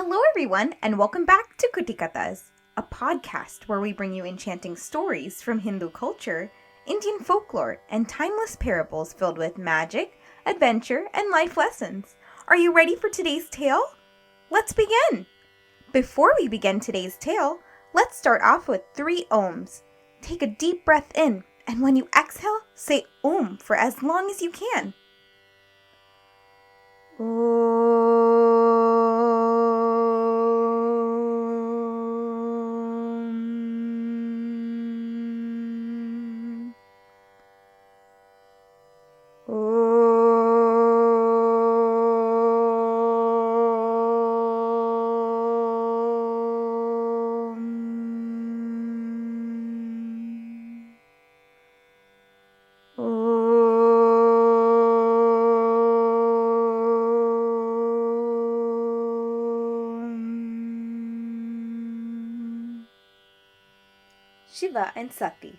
Hello everyone, and welcome back to Kutikatas, a podcast where we bring you enchanting stories from Hindu culture, Indian folklore, and timeless parables filled with magic, adventure, and life lessons. Are you ready for today's tale? Let's begin! Before we begin today's tale, let's start off with 3 Oms. Take a deep breath in, and when you exhale, say Om for as long as you can. Shiva and Sati.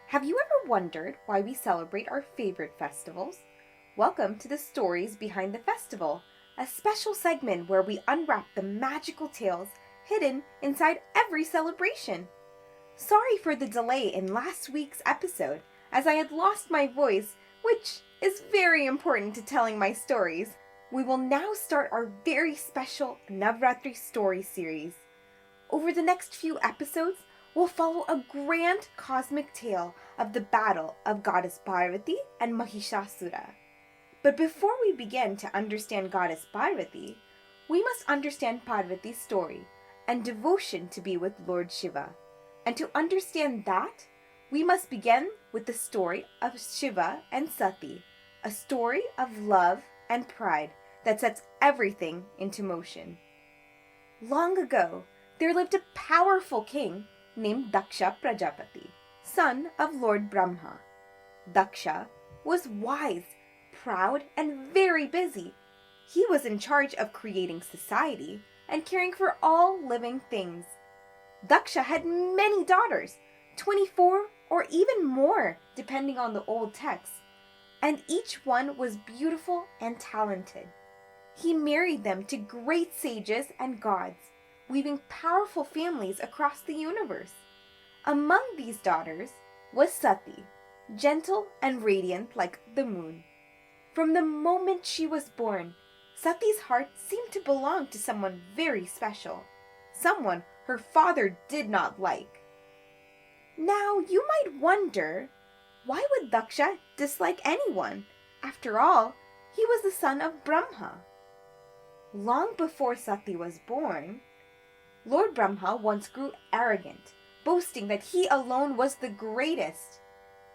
Have you ever wondered why we celebrate our favorite festivals? Welcome to the Stories Behind the Festival, a special segment where we unwrap the magical tales hidden inside every celebration. Sorry for the delay in last week's episode, as I had lost my voice, which is very important to telling my stories. We will now start our very special Navratri story series. Over the next few episodes, we'll follow a grand cosmic tale of the battle of Goddess Parvati and Mahishasura. But before we begin to understand Goddess Parvati, we must understand Parvati's story and devotion to be with Lord Shiva. And to understand that, we must begin with the story of Shiva and Sati, a story of love and pride that sets everything into motion. Long ago, there lived a powerful king named Daksha Prajapati, son of Lord Brahma. Daksha was wise, proud, and very busy. He was in charge of creating society and caring for all living things. Daksha had many daughters, 24 or even more, depending on the old texts, and each one was beautiful and talented. He married them to great sages and gods, weaving powerful families across the universe. Among these daughters was Sati, gentle and radiant like the moon. From the moment she was born, Sati's heart seemed to belong to someone very special, someone her father did not like. Now you might wonder, why would Daksha dislike anyone? After all, he was the son of Brahma. Long before Sati was born, Lord Brahma once grew arrogant, boasting that he alone was the greatest.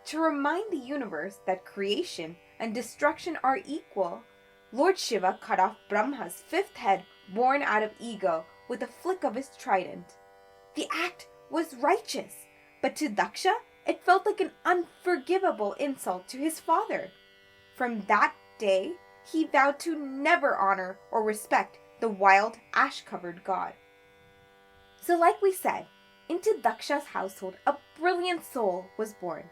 To remind the universe that creation and destruction are equal, Lord Shiva cut off Brahma's 5th head born out of ego with a flick of his trident. The act was righteous, but to Daksha it felt like an unforgivable insult to his father. From that day, he vowed to never honor or respect the wild, ash-covered god. So like we said, into Daksha's household a brilliant soul was born,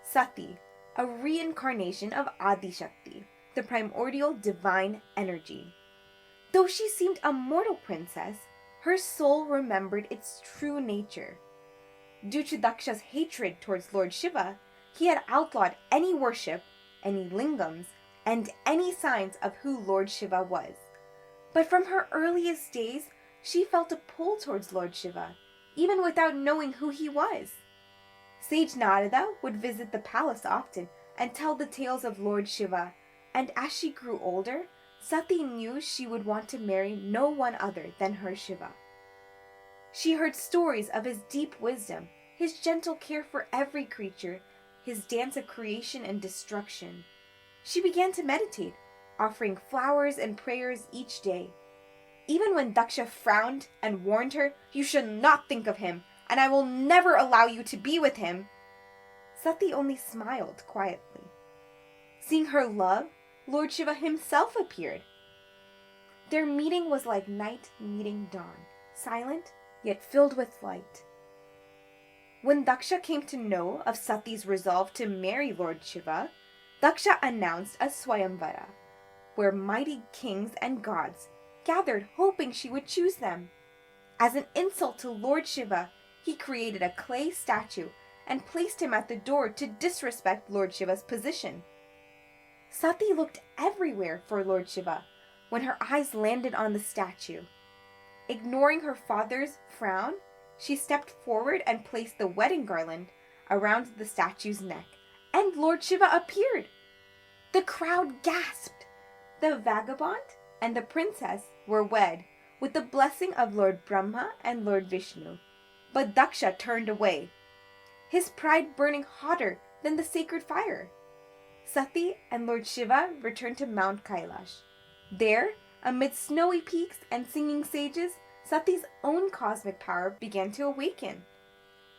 Sati, a reincarnation of Adi Shakti, the primordial divine energy. Though she seemed a mortal princess, her soul remembered its true nature. Due to Daksha's hatred towards Lord Shiva, he had outlawed any worship, any lingams, and any signs of who Lord Shiva was. But from her earliest days, she felt a pull towards Lord Shiva, even without knowing who he was. Sage Narada would visit the palace often and tell the tales of Lord Shiva, and as she grew older, Sati knew she would want to marry no one other than her Shiva. She heard stories of his deep wisdom, his gentle care for every creature, his dance of creation and destruction. She began to meditate, offering flowers and prayers each day. Even when Daksha frowned and warned her, "You should not think of him, and I will never allow you to be with him," Sati only smiled quietly. Seeing her love, Lord Shiva himself appeared. Their meeting was like night meeting dawn, silent yet filled with light. When Daksha came to know of Sati's resolve to marry Lord Shiva, Daksha announced a Swayamvara, where mighty kings and gods gathered hoping she would choose them. As an insult to Lord Shiva, he created a clay statue and placed him at the door to disrespect Lord Shiva's position. Sati looked everywhere for Lord Shiva when her eyes landed on the statue. Ignoring her father's frown, she stepped forward and placed the wedding garland around the statue's neck, and Lord Shiva appeared. The crowd gasped. The vagabond and the princess were wed with the blessing of Lord Brahma and Lord Vishnu, but Daksha turned away, his pride burning hotter than the sacred fire. Sati and Lord Shiva returned to Mount Kailash. There, amid snowy peaks and singing sages, Sati's own cosmic power began to awaken.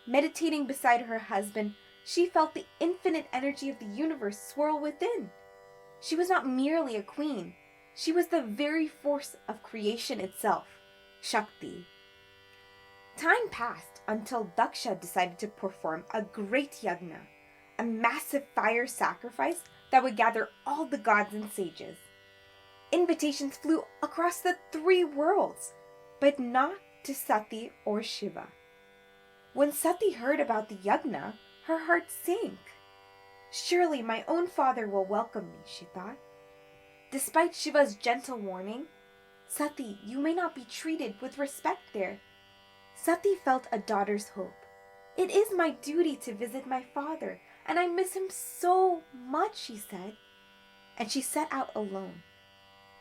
Meditating beside her husband, she felt the infinite energy of the universe swirl within. She was not merely a queen. She was the very force of creation itself, Shakti. Time passed until Daksha decided to perform a great yagna, a massive fire sacrifice that would gather all the gods and sages. Invitations flew across the 3 worlds, but not to Sati or Shiva. When Sati heard about the yagna, her heart sank. Surely my own father will welcome me, she thought. Despite Shiva's gentle warning, Sati, you may not be treated with respect there. Sati felt a daughter's hope. It is my duty to visit my father, and I miss him so much, she said. And she set out alone.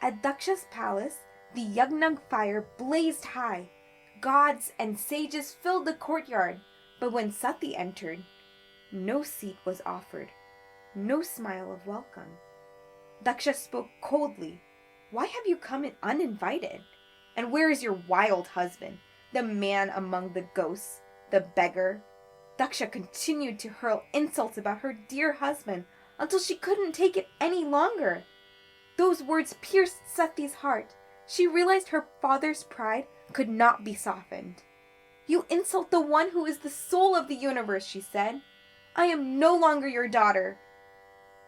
At Daksha's palace, the yagna fire blazed high. Gods and sages filled the courtyard, but when Sati entered, no seat was offered, no smile of welcome. Daksha spoke coldly. Why have you come in uninvited? And where is your wild husband, the man among the ghosts, the beggar? Daksha continued to hurl insults about her dear husband until she couldn't take it any longer. Those words pierced Sati's heart. She realized her father's pride could not be softened. You insult the one who is the soul of the universe, she said. I am no longer your daughter.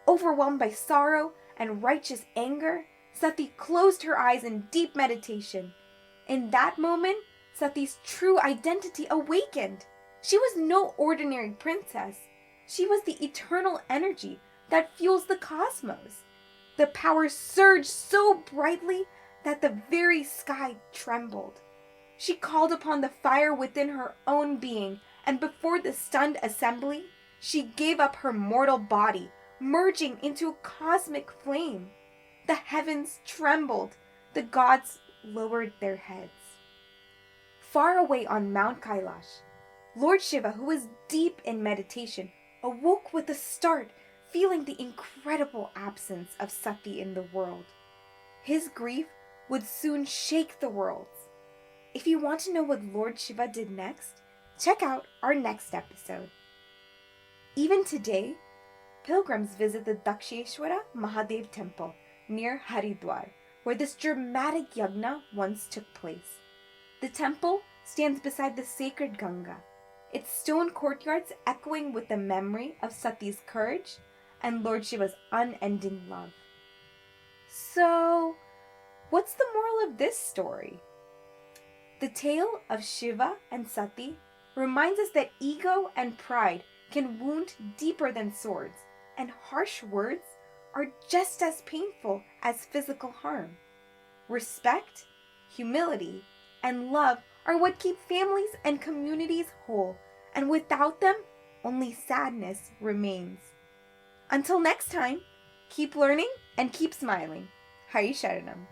Overwhelmed by sorrow and righteous anger, Sati closed her eyes in deep meditation. In that moment, Sati's true identity awakened. She was no ordinary princess. She was the eternal energy that fuels the cosmos. The power surged so brightly that the very sky trembled. She called upon the fire within her own being, and before the stunned assembly, she gave up her mortal body, merging into a cosmic flame. The heavens trembled. The gods lowered their heads. Far away on Mount Kailash, Lord Shiva, who was deep in meditation, awoke with a start, feeling the incredible absence of Sati in the world. His grief would soon shake the worlds. If you want to know what Lord Shiva did next, check out our next episode. Even today, pilgrims visit the Daksheshwara Mahadev temple near Haridwar, where this dramatic yagna once took place. The temple stands beside the sacred Ganga, its stone courtyards echoing with the memory of Sati's courage and Lord Shiva's unending love. So, what's the moral of this story? The tale of Shiva and Sati reminds us that ego and pride can wound deeper than swords, and harsh words are just as painful as physical harm. Respect, humility, and love are what keep families and communities whole, and without them, only sadness remains. Until next time, keep learning and keep smiling. Hari Sharanam.